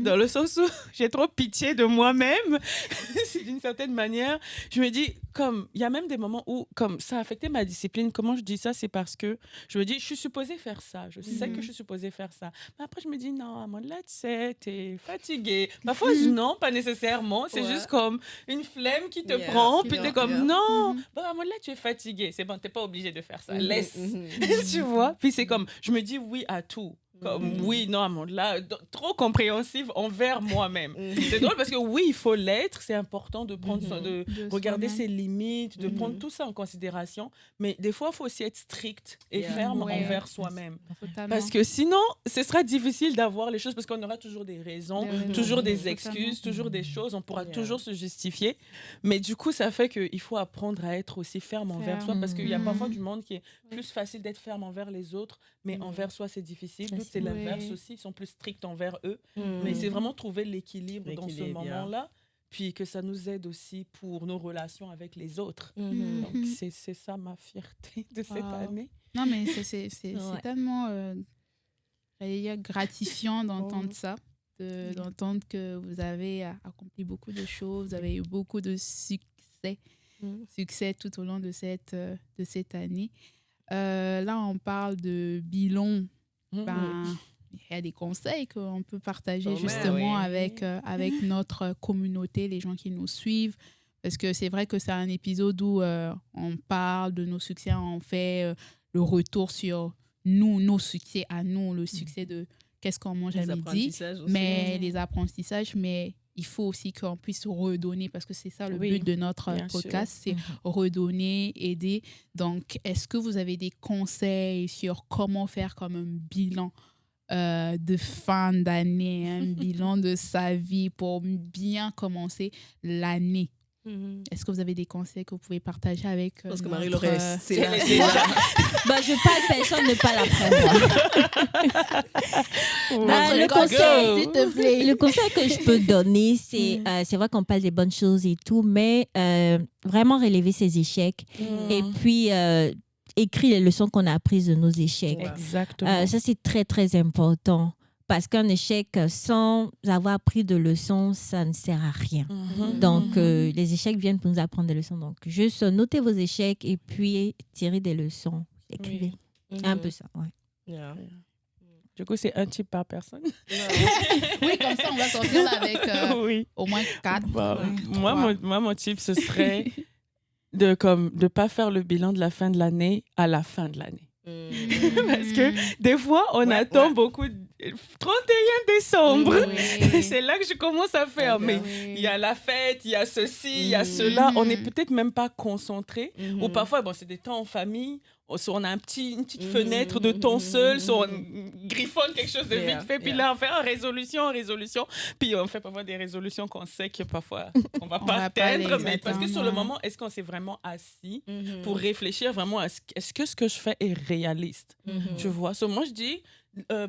Dans le sens où j'ai trop pitié de moi-même, d'une certaine manière. Je me dis, comme, il y a même des moments où, comme, ça a affecté ma discipline. Comment je dis ça? C'est parce que je me dis, je suis supposée faire ça. Je sais que je suis supposée faire ça. Mais après, je me dis, non, Amandla, tu sais, t'es fatiguée. Parfois, non, pas nécessairement. C'est juste comme une flemme qui te prend. Puis t'es comme, non, Amandla, tu es fatiguée. C'est bon, t'es pas obligée de faire ça. Laisse. Tu vois? Puis c'est comme, je me dis oui à tout. Comme, oui, non, Amandla, trop compréhensive envers moi-même. C'est drôle parce que oui, il faut l'être, c'est important de prendre soin, de regarder ses limites, de prendre tout ça en considération, mais des fois, il faut aussi être strict et ferme envers soi-même. Totalement. Parce que sinon, ce sera difficile d'avoir les choses parce qu'on aura toujours des raisons, toujours des excuses, toujours des choses, on pourra toujours se justifier, mais du coup, ça fait qu'il faut apprendre à être aussi ferme envers soi parce qu'il y a parfois du monde qui est plus facile d'être ferme envers les autres, mais envers soi, c'est difficile. C'est l'inverse aussi, ils sont plus stricts envers eux. Mais c'est vraiment trouver l'équilibre dans ce moment-là, puis que ça nous aide aussi pour nos relations avec les autres. Donc, c'est ça ma fierté de cette année. Non, mais c'est tellement gratifiant d'entendre ça, d'entendre que vous avez accompli beaucoup de choses, vous avez eu beaucoup de succès tout au long de cette année. Là, on parle de bilan. Il y a des conseils qu'on peut partager avec notre communauté, les gens qui nous suivent. Parce que c'est vrai que c'est un épisode où on parle de nos succès, on fait le retour sur nos succès à nous, le succès de qu'est-ce qu'on mange à midi, mais les apprentissages, mais il faut aussi qu'on puisse redonner, parce que c'est ça le but de notre podcast, c'est redonner, aider. Donc, est-ce que vous avez des conseils sur comment faire comme un bilan de fin d'année, un bilan de sa vie pour bien commencer l'année? Est-ce que vous avez des conseils que vous pouvez partager avec parce que Marie-Laure, c'est là. Je parle, personne ne parle après moi. Le conseil, s'il te plaît. Le conseil que je peux donner, c'est vrai qu'on parle des bonnes choses et tout, mais vraiment relever ses échecs et puis écrire les leçons qu'on a apprises de nos échecs. Exactement. Ça, c'est très, très important. Parce qu'un échec sans avoir appris de leçons, ça ne sert à rien. Donc, les échecs viennent pour nous apprendre des leçons. Donc, juste notez vos échecs et puis tirez des leçons. Écrivez. Un peu ça, Du coup, c'est un type par personne. Oui, comme ça, on va sortir là avec au moins 4. Moi, mon type, ce serait de pas faire le bilan de la fin de l'année à la fin de l'année. Parce que des fois, on attend beaucoup. 31 décembre, c'est là que je commence à faire. Mais il y a la fête, il y a ceci, il y a cela. On n'est peut-être même pas concentré. Ou parfois, c'est des temps en famille. On a une petite fenêtre de temps seul, on griffonne quelque chose de vite fait, puis là on fait résolution. Puis on fait parfois des résolutions qu'on sait que parfois on va pas atteindre, mais parce que sur le moment, est-ce qu'on s'est vraiment assis pour réfléchir vraiment à est-ce que ce que je fais est réaliste? Tu vois? Moi je dis,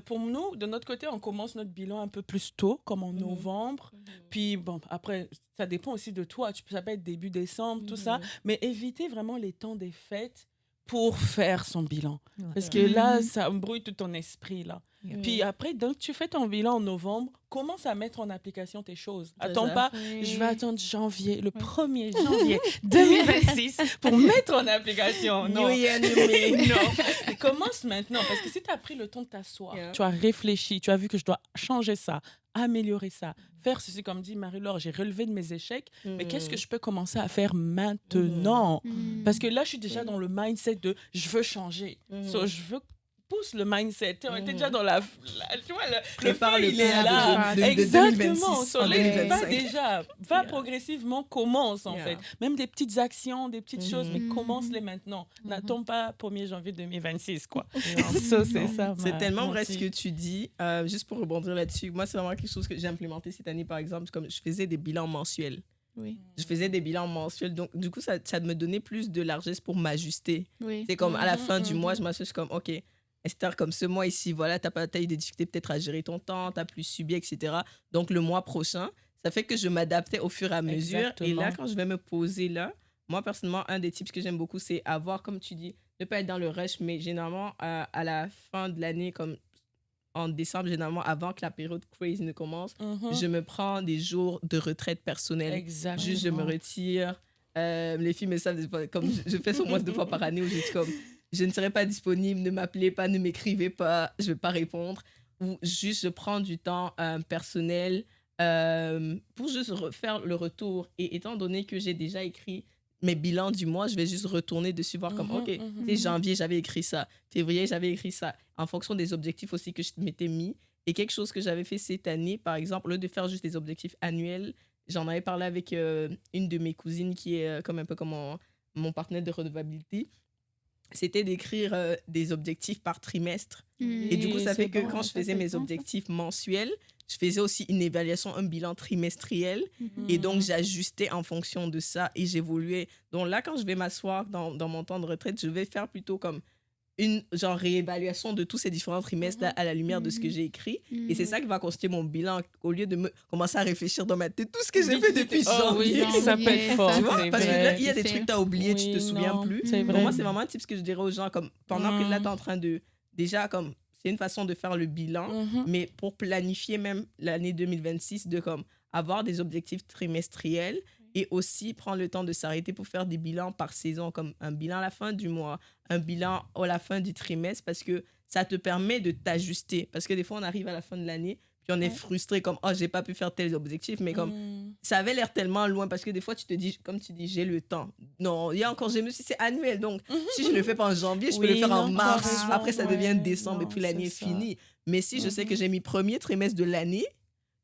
pour nous, de notre côté, on commence notre bilan un peu plus tôt, comme en novembre. Puis après, ça dépend aussi de toi. Ça peut être début décembre, tout ça, mais éviter vraiment les temps des fêtes pour faire son bilan. Parce que là, ça brouille tout ton esprit, là. Puis après, donc, tu fais ton bilan en novembre, commence à mettre en application tes choses. Attends pas, je vais attendre janvier, le 1er janvier 2026 pour mettre en application. Non. Non. Commence maintenant, parce que si tu as pris le temps de t'asseoir, tu as réfléchi, tu as vu que je dois changer ça, améliorer ça, faire ceci, comme dit Marie-Laure, j'ai relevé de mes échecs, mais qu'est-ce que je peux commencer à faire maintenant? Parce que là, je suis déjà dans le mindset de je veux changer. Je veux pousse le mindset. Tu es déjà dans tu vois, le Prépare feu, le il est plan là. de Exactement. 2026, Sur les 2025. va déjà. Va progressivement, commence en Yeah. fait. Même des petites actions, des petites choses, mais commence-les maintenant. Mhm. N'attends pas 1er janvier 2026, quoi. Non. Ça, c'est ça. C'est tellement mon vrai ce petit- que tu dis. Juste pour rebondir là-dessus, moi, c'est vraiment quelque chose que j'ai implémenté cette année, par exemple, comme je faisais des bilans mensuels. Oui. Je faisais des bilans mensuels, donc du coup, ça me donnait plus de largesse pour m'ajuster. Oui. C'est comme à la fin du Mhm. mois, je m'assure comme, OK, Esther, comme ce mois ici, voilà, t'as eu des difficultés peut-être à gérer ton temps, t'as plus subi, etc. Donc le mois prochain, ça fait que je m'adaptais au fur et à mesure. Exactement. Et là, quand je vais me poser là, moi, personnellement, un des tips que j'aime beaucoup, c'est avoir, comme tu dis, ne pas être dans le rush, mais généralement, à la fin de l'année, comme en décembre, généralement, avant que la période crazy ne commence, je me prends des jours de retraite personnelle. Exactement. Juste, je me retire. Les filles me savent, comme je fais ça au moins 2 fois par année où je dis comme, je ne serai pas disponible, ne m'appelez pas, ne m'écrivez pas, je ne vais pas répondre. Ou juste, je prends du temps personnel pour juste faire le retour. Et étant donné que j'ai déjà écrit mes bilans du mois, je vais juste retourner dessus, voir comme, OK, tu sais, janvier, j'avais écrit ça. Février, j'avais écrit ça. En fonction des objectifs aussi que je m'étais mis. Et quelque chose que j'avais fait cette année, par exemple, au lieu de faire juste des objectifs annuels, j'en avais parlé avec une de mes cousines qui est comme un peu comme mon partenaire de redevabilité. C'était d'écrire des objectifs par trimestre. Et du coup, ça fait que quand je faisais mes objectifs mensuels, je faisais aussi une évaluation, un bilan trimestriel. Et donc, j'ajustais en fonction de ça et j'évoluais. Donc là, quand je vais m'asseoir dans mon temps de retraite, je vais faire plutôt comme une genre réévaluation de tous ces différents trimestres à la lumière de ce que j'ai écrit. Et c'est ça qui va constituer mon bilan au lieu de commencer à réfléchir dans ma tête tout ce que j'ai fait depuis janvier. Oui, ça peut être fort. Tu vois, c'est parce que vrai. là, il y a des trucs que tu as oubliés, tu te Oui, souviens non, plus. c'est Pour vrai. moi, c'est vraiment un tip que je dirais aux gens, comme pendant que là, tu es en train de... Déjà, comme c'est une façon de faire le bilan, mais pour planifier même l'année 2026, de comme avoir des objectifs trimestriels et aussi prendre le temps de s'arrêter pour faire des bilans par saison, comme un bilan à la fin du mois, un bilan à la fin du trimestre, parce que ça te permet de t'ajuster. Parce que des fois, on arrive à la fin de l'année, puis on est frustré, comme « Oh, j'ai pas pu faire tel objectif », mais comme ça avait l'air tellement loin, parce que des fois, tu te dis, comme tu dis, j'ai le temps. Non, il y a encore, je me suis dit, c'est annuel, donc si je le fais pas en janvier, je peux le faire en mars, après ça devient décembre, et puis l'année est finie. Mais si je sais que j'ai mis premier trimestre de l'année,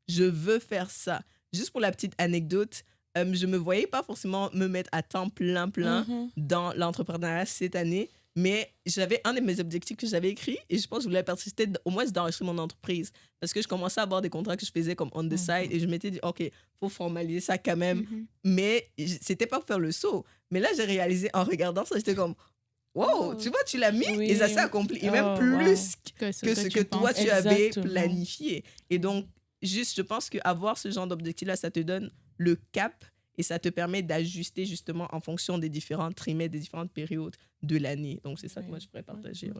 je veux faire ça. Juste pour la petite anecdote, je me voyais pas forcément me mettre à temps plein dans l'entrepreneuriat cette année, mais j'avais un de mes objectifs que j'avais écrit et je pense que je voulais persister au moins d'enregistrer mon entreprise parce que je commençais à avoir des contrats que je faisais comme on the side et je m'étais dit ok, faut formaliser ça quand même, mais c'était pas pour faire le saut. Mais là j'ai réalisé en regardant ça, j'étais comme wow, tu vois, tu l'as mis et ça s'est accompli et même plus que ce que toi tu avais planifié. Et donc juste, je pense qu'avoir ce genre d'objectif-là, ça te donne le cap et ça te permet d'ajuster justement en fonction des différents trimestres, des différentes périodes de l'année. Donc, c'est ça que moi, je pourrais partager.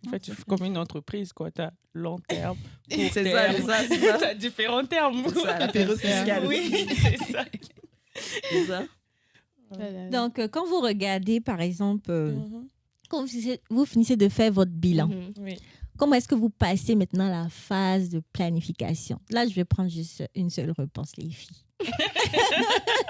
En fait, tu fais comme une entreprise, quoi. Tu as long terme, court c'est terme. ça. Tu as différents termes. C'est ça, la période fiscale. Oui, c'est ça. C'est ça. Donc, quand vous regardez, par exemple, quand vous finissez de faire votre bilan, Oui. comment est-ce que vous passez maintenant la phase de planification? Là, je vais prendre juste une seule réponse, les filles.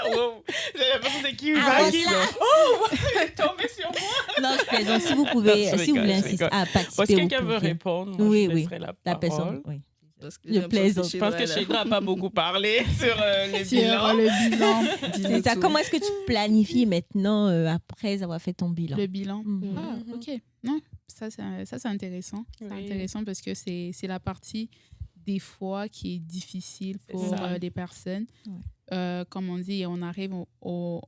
Wow. J'ai l'impression que c'est qui Ah, va dire. Oh, elle est tombée sur moi. Non, je plaisante. Si vous pouvez, Je si vous rigole, voulez je insister rigole. à participer, Parce que vous quelqu'un veut pouvez. répondre, moi, Oui, je oui. laisserai la La parole. personne, oui. Parce que Je plaisante. Je pense que Chédra n'a pas beaucoup parlé sur les Sur bilans. le bilan. C'est ça. Comment est-ce que tu planifies maintenant après avoir fait ton bilan? Le bilan. Mhm. Ah, ok. Non, ça c'est intéressant. C'est Oui. intéressant parce que c'est la partie des fois qui est difficile C'est pour ça. les personnes. Ouais. Comme on dit, on arrive dans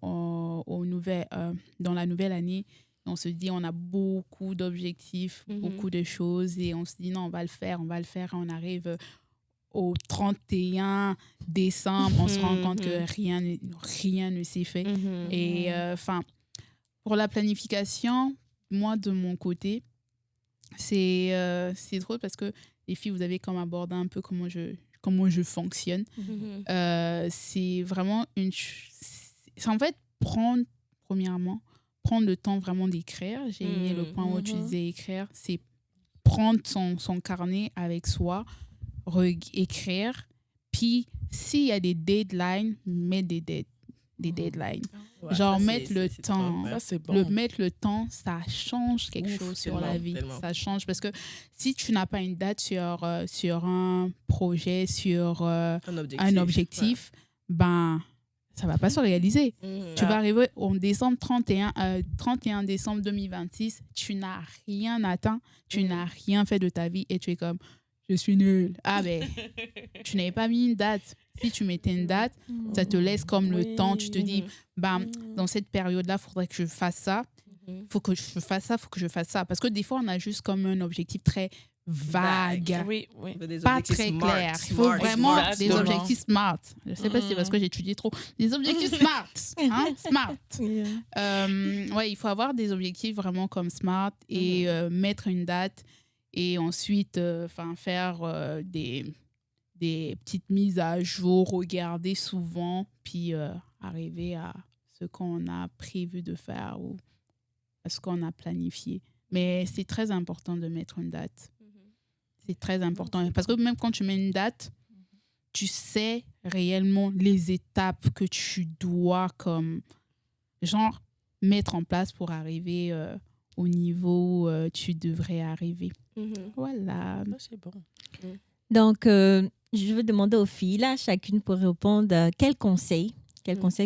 la nouvelle année. On se dit, on a beaucoup d'objectifs, beaucoup de choses et on se dit, non, on va le faire. Et on arrive au 31 décembre, on se rend compte que rien ne s'est fait. Et pour la planification, moi, de mon côté, c'est drôle parce que les filles, vous avez comme abordé un peu comment je fonctionne. C'est vraiment c'est en fait premièrement, prendre le temps vraiment d'écrire. J'ai aimé le point où tu disais écrire. C'est prendre son carnet avec soi, écrire. Puis, s'il y a des deadlines, mettre des dates. des deadlines. Ouais, Genre, ça, mettre le c'est temps. top, ouais. Ça, c'est bon. Mettre le temps, ça change quelque chose sur la vie. tellement. Ça change parce que si tu n'as pas une date sur un projet, sur un objectif, ben, ça ne va pas se réaliser. Tu vas arriver en décembre 31 décembre 2026, tu n'as rien atteint, tu n'as rien fait de ta vie et tu es comme, je suis nul. Ah ben, tu n'avais pas mis une date. Si tu mettais une date, ça te laisse comme le temps. Tu te dis, dans cette période-là, il faudrait que je fasse ça. Il faut que je fasse ça, il faut que je fasse ça. Parce que des fois, on a juste comme un objectif très vague. Oui. Pas très clair. Il faut vraiment des objectifs smart. Je ne sais pas si c'est parce que j'étudie trop. Des objectifs smart. Smart. Il faut avoir des objectifs vraiment comme smart et mettre une date et ensuite faire des petites mises à jour, regarder souvent, puis arriver à ce qu'on a prévu de faire ou à ce qu'on a planifié. Mais c'est très important de mettre une date. C'est très important. Parce que même quand tu mets une date, tu sais réellement les étapes que tu dois mettre en place pour arriver au niveau où tu devrais arriver. Voilà. C'est bon. Donc, je vais demander aux filles, là, chacune pour répondre, quel conseil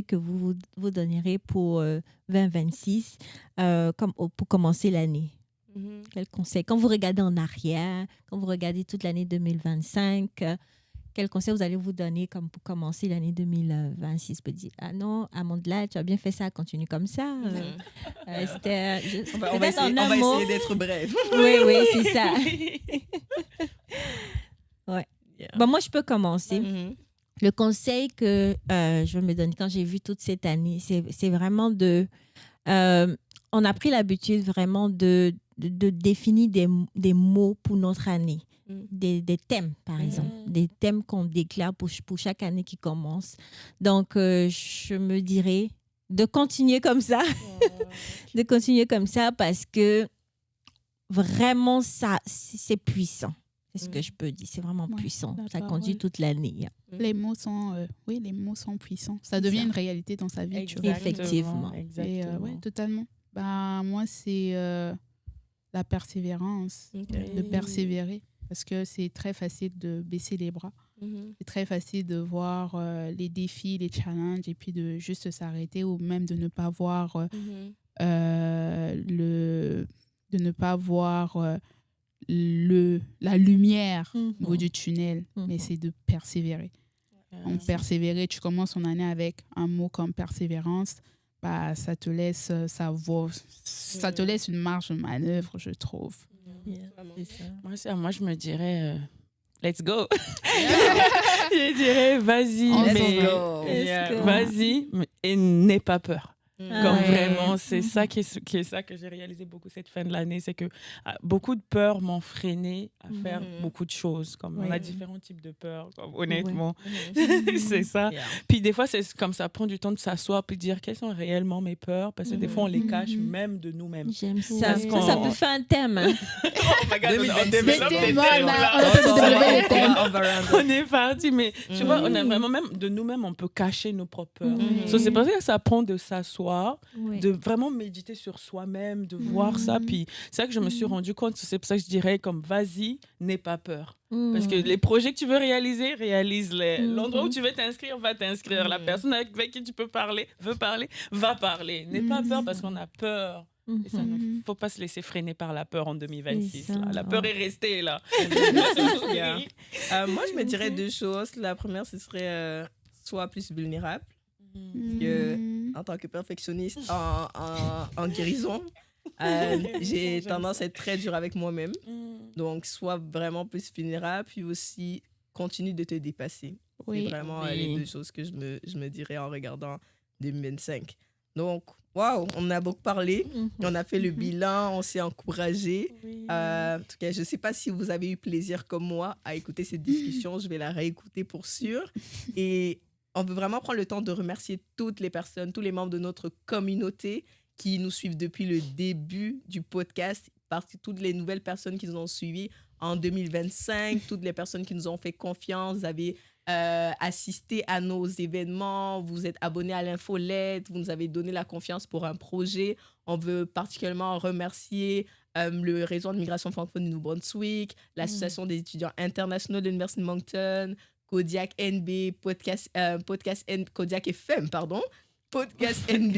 que vous donnerez pour 2026 pour commencer l'année? Quel conseil? Quand vous regardez en arrière, quand vous regardez toute l'année 2025, quel conseil vous allez vous donner comme pour commencer l'année 2026? Vous dire, ah non, Amandla, tu as bien fait ça, continue comme ça. Esther, on va essayer d'être bref. Oui, c'est ça. Ouais. Yeah. Bon, moi, je peux commencer. Le conseil que je me donne quand j'ai vu toute cette année, c'est vraiment on a pris l'habitude vraiment de définir des mots pour notre année. Des thèmes, par exemple. Des thèmes qu'on déclare pour chaque année qui commence. Donc, je me dirais de continuer comme ça. De continuer comme ça parce que vraiment, ça, c'est puissant. C'est ce que je peux dire. C'est vraiment puissant. Ça conduit toute l'année. Les mots sont, les mots sont puissants. Ça devient une réalité dans sa vie. Exactement. Effectivement. Et, totalement. Moi, c'est la persévérance. De persévérer. Parce que c'est très facile de baisser les bras. C'est très facile de voir les défis, les challenges et puis de juste s'arrêter ou même de ne pas voir de ne pas voir la lumière au bout du tunnel, mais c'est de persévérer. En persévérer, tu commences ton année avec un mot comme persévérance, ça te laisse ça te laisse une marge de manœuvre, je trouve. Moi, je me dirais let's go. Je dirais vas-y et n'aie pas peur. Comme vraiment, c'est ça qui est ça que j'ai réalisé beaucoup cette fin de l'année, c'est que beaucoup de peurs m'ont freiné à faire beaucoup de choses. Comme on a différents types de peurs, honnêtement. C'est ça. Puis des fois, c'est comme ça prend du temps de s'asseoir puis de dire quelles sont réellement mes peurs, parce que des fois, on les cache même de nous-mêmes. J'aime ça. Ça peut faire un thème. On est parti, mais tu vois, on a vraiment même de nous-mêmes, on peut cacher nos propres peurs. C'est pour ça que ça prend de s'asseoir, de vraiment méditer sur soi-même, de voir ça. Puis c'est ça que je me suis rendu compte. C'est pour ça que je dirais comme vas-y, n'aie pas peur. Parce que les projets que tu veux réaliser, réalise-les. L'endroit où tu veux t'inscrire, va t'inscrire. La personne avec qui tu peux parler, va parler. N'aie pas peur parce qu'on a peur. Et ça, il ne faut pas se laisser freiner par la peur en 2026. La peur est restée là. Moi, je me dirais deux choses. La première, ce serait sois plus vulnérable. En tant que perfectionniste en guérison, j'ai tendance à être très dure avec moi-même. Donc, sois vraiment plus vulnérable, puis aussi continue de te dépasser. C'est vraiment les deux choses que je me dirais en regardant 2025. Donc, waouh, on a beaucoup parlé, on a fait le bilan, on s'est encouragé. En tout cas, je ne sais pas si vous avez eu plaisir comme moi à écouter cette discussion. Je vais la réécouter pour sûr. Et on veut vraiment prendre le temps de remercier toutes les personnes, tous les membres de notre communauté qui nous suivent depuis le début du podcast, toutes les nouvelles personnes qui nous ont suivis en 2025, toutes les personnes qui nous ont fait confiance. Vous avez assisté à nos événements, vous êtes abonné à l'infolette, vous nous avez donné la confiance pour un projet. On veut particulièrement remercier le réseau de migration francophone du Nouveau-Brunswick, l'association des étudiants internationaux de l'Université de Moncton, Kodiak NB, Kodiak FM, Podcast NB,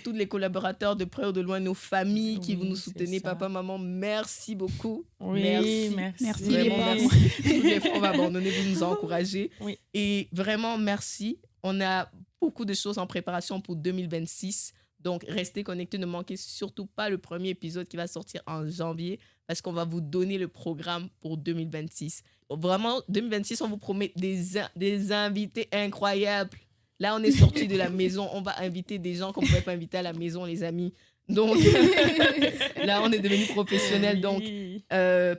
tous les collaborateurs de près ou de loin, nos familles qui vous nous soutenez, papa, maman, merci beaucoup. Merci. Vraiment, merci. Tous les fois, on va abandonner, vous nous encouragez. Oui. Et vraiment, merci. On a beaucoup de choses en préparation pour 2026. Donc, restez connectés, ne manquez surtout pas le premier épisode qui va sortir en janvier parce qu'on va vous donner le programme pour 2026. Vraiment, 2026, on vous promet des invités incroyables. Là, on est sorti de la maison. On va inviter des gens qu'on ne pouvait pas inviter à la maison, les amis. Donc, là, on est devenus professionnels. Donc,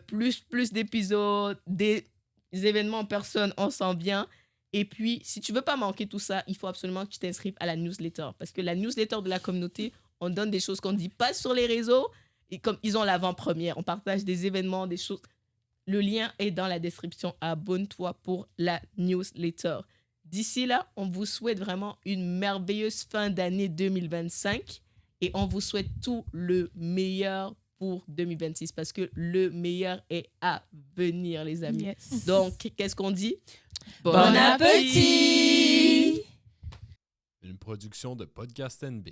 plus d'épisodes, des événements en personne, on s'en vient. Et puis, si tu ne veux pas manquer tout ça, il faut absolument que tu t'inscrives à la newsletter. Parce que la newsletter de la communauté, on donne des choses qu'on ne dit pas sur les réseaux. Et comme ils ont l'avant-première, on partage des événements, des choses. Le lien est dans la description. Abonne-toi pour la newsletter. D'ici là, on vous souhaite vraiment une merveilleuse fin d'année 2025 et on vous souhaite tout le meilleur pour 2026 parce que le meilleur est à venir, les amis. Yes. Donc, qu'est-ce qu'on dit? Bon appétit! Une production de Podcast NB.